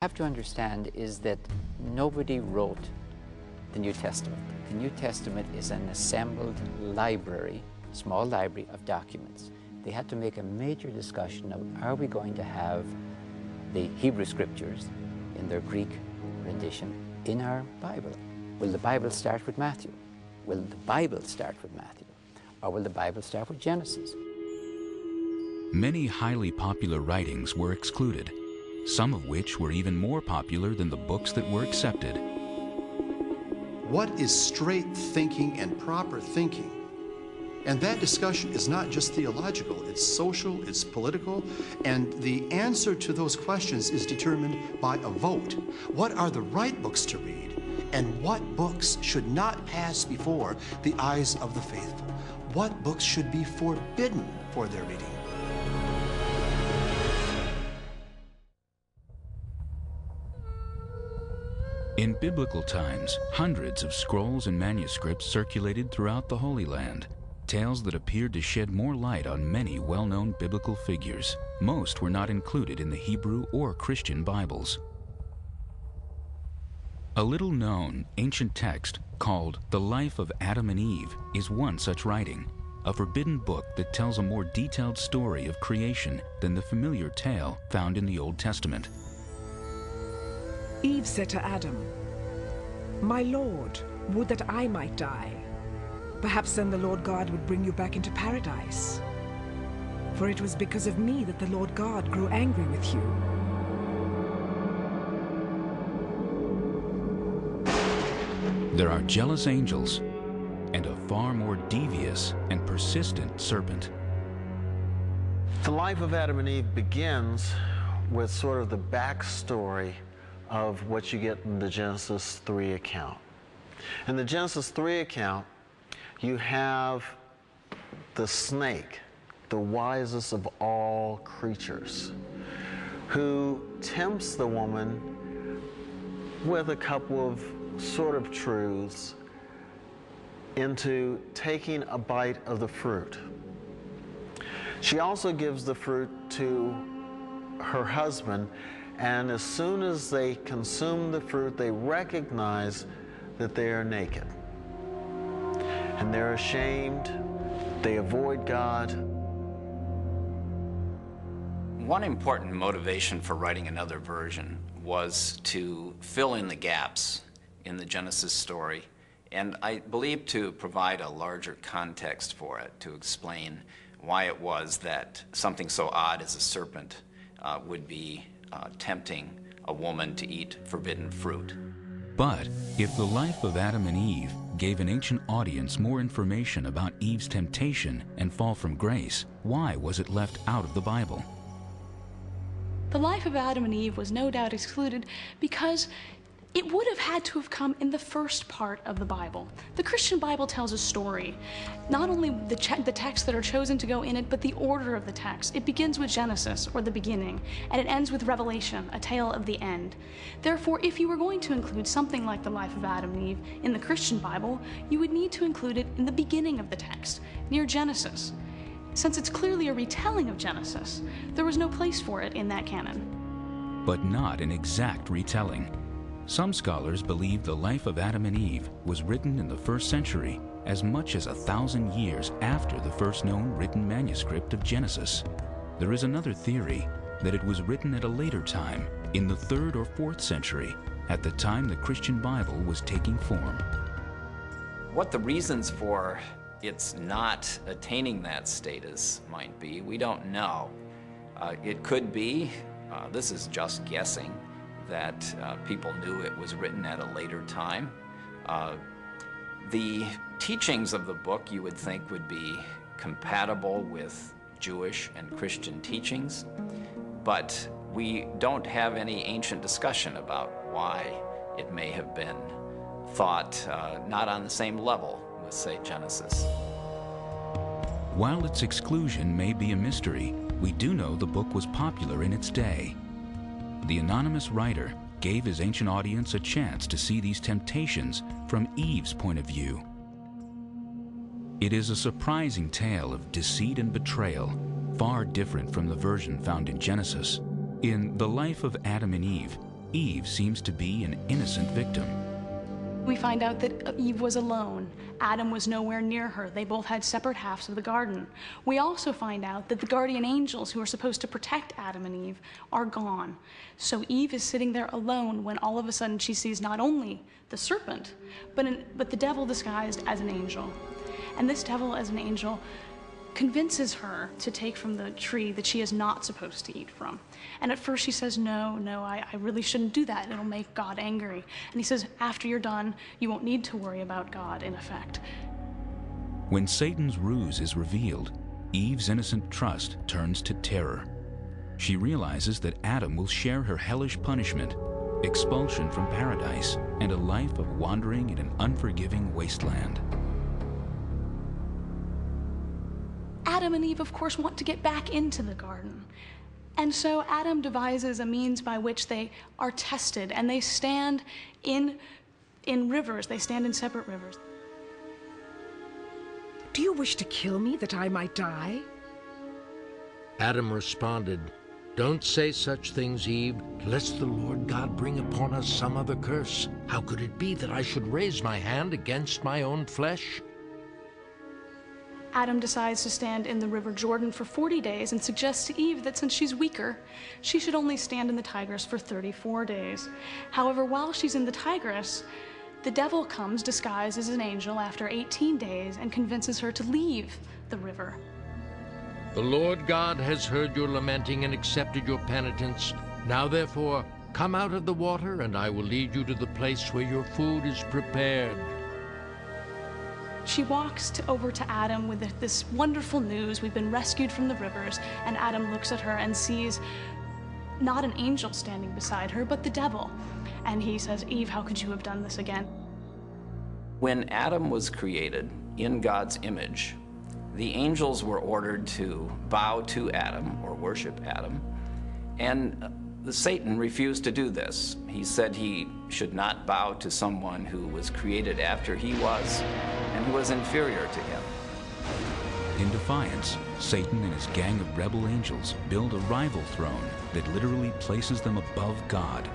have to understand is that nobody wrote the New Testament. The New Testament is an assembled library, small library of documents. They had to make a major discussion of, are we going to have the Hebrew Scriptures in their Greek rendition in our Bible? Will the Bible start with Matthew? Will the Bible start with Matthew? Or will the Bible start with Genesis? Many highly popular writings were excluded, some of which were even more popular than the books that were accepted. What is straight thinking and proper thinking? And that discussion is not just theological, it's social, it's political, and the answer to those questions is determined by a vote. What are the right books to read, and what books should not pass before the eyes of the faithful? What books should be forbidden for their reading? In biblical times, hundreds of scrolls and manuscripts circulated throughout the Holy Land, tales that appeared to shed more light on many well-known biblical figures. Most were not included in the Hebrew or Christian Bibles. A little-known ancient text called The Life of Adam and Eve is one such writing, a forbidden book that tells a more detailed story of creation than the familiar tale found in the Old Testament. Eve said to Adam, "My Lord, would that I might die. Perhaps then the Lord God would bring you back into paradise. For it was because of me that the Lord God grew angry with you." There are jealous angels and a far more devious and persistent serpent. The life of Adam and Eve begins with sort of the backstory of what you get in the Genesis 3 account. In the Genesis 3 account, you have the snake, the wisest of all creatures, who tempts the woman with a couple of sort of truths into taking a bite of the fruit. She also gives the fruit to her husband, and as soon as they consume the fruit, they recognize that they are naked. And they're ashamed, they avoid God. One important motivation for writing another version was to fill in the gaps in the Genesis story, and I believe to provide a larger context for it, to explain why it was that something so odd as a serpent would be tempting a woman to eat forbidden fruit. But if the life of Adam and Eve gave an ancient audience more information about Eve's temptation and fall from grace, why was it left out of the Bible? The life of Adam and Eve was no doubt excluded because it would have had to have come in the first part of the Bible. The Christian Bible tells a story, not only the texts that are chosen to go in it, but the order of the text. It begins with Genesis, or the beginning, and it ends with Revelation, a tale of the end. Therefore, if you were going to include something like the life of Adam and Eve in the Christian Bible, you would need to include it in the beginning of the text, near Genesis. Since it's clearly a retelling of Genesis, there was no place for it in that canon. But not an exact retelling. Some scholars believe the life of Adam and Eve was written in the 1st century, as much as 1,000 years after the first known written manuscript of Genesis. There is another theory that it was written at a later time, in the 3rd or 4th century, at the time the Christian Bible was taking form. What the reasons for its not attaining that status might be, we don't know. It could be, this is just guessing, that people knew it was written at a later time. The teachings of the book, you would think, would be compatible with Jewish and Christian teachings, but we don't have any ancient discussion about why it may have been thought not on the same level with, say, Genesis. While its exclusion may be a mystery, we do know the book was popular in its day. The anonymous writer gave his ancient audience a chance to see these temptations from Eve's point of view. It is a surprising tale of deceit and betrayal, far different from the version found in Genesis. In The Life of Adam and Eve, Eve seems to be an innocent victim. We find out that Eve was alone. Adam was nowhere near her. They both had separate halves of the garden. We also find out that the guardian angels who are supposed to protect Adam and Eve are gone. So Eve is sitting there alone when all of a sudden she sees not only the serpent, but the devil disguised as an angel. And this devil as an angel convinces her to take from the tree that she is not supposed to eat from. And at first she says, no, I really shouldn't do that. It'll make God angry. And he says, after you're done, you won't need to worry about God, in effect. When Satan's ruse is revealed, Eve's innocent trust turns to terror. She realizes that Adam will share her hellish punishment, expulsion from paradise, and a life of wandering in an unforgiving wasteland. Adam and Eve, of course, want to get back into the garden. And so Adam devises a means by which they are tested, and they stand in rivers. They stand in separate rivers. Do you wish to kill me that I might die? Adam responded, "Don't say such things, Eve, lest the Lord God bring upon us some other curse. How could it be that I should raise my hand against my own flesh?" Adam decides to stand in the River Jordan for 40 days and suggests to Eve that since she's weaker, she should only stand in the Tigris for 34 days. However, while she's in the Tigris, the devil comes disguised as an angel after 18 days and convinces her to leave the river. "The Lord God has heard your lamenting and accepted your penitence. Now therefore, come out of the water, and I will lead you to the place where your food is prepared." She walks over to Adam with this wonderful news. We've been rescued from the rivers, and Adam looks at her and sees not an angel standing beside her, but the devil. And he says, "Eve, how could you have done this again?" When Adam was created in God's image, the angels were ordered to bow to Adam or worship Adam, and Satan refused to do this. He said he should not bow to someone who was created after he was and who was inferior to him. In defiance, Satan and his gang of rebel angels build a rival throne that literally places them above God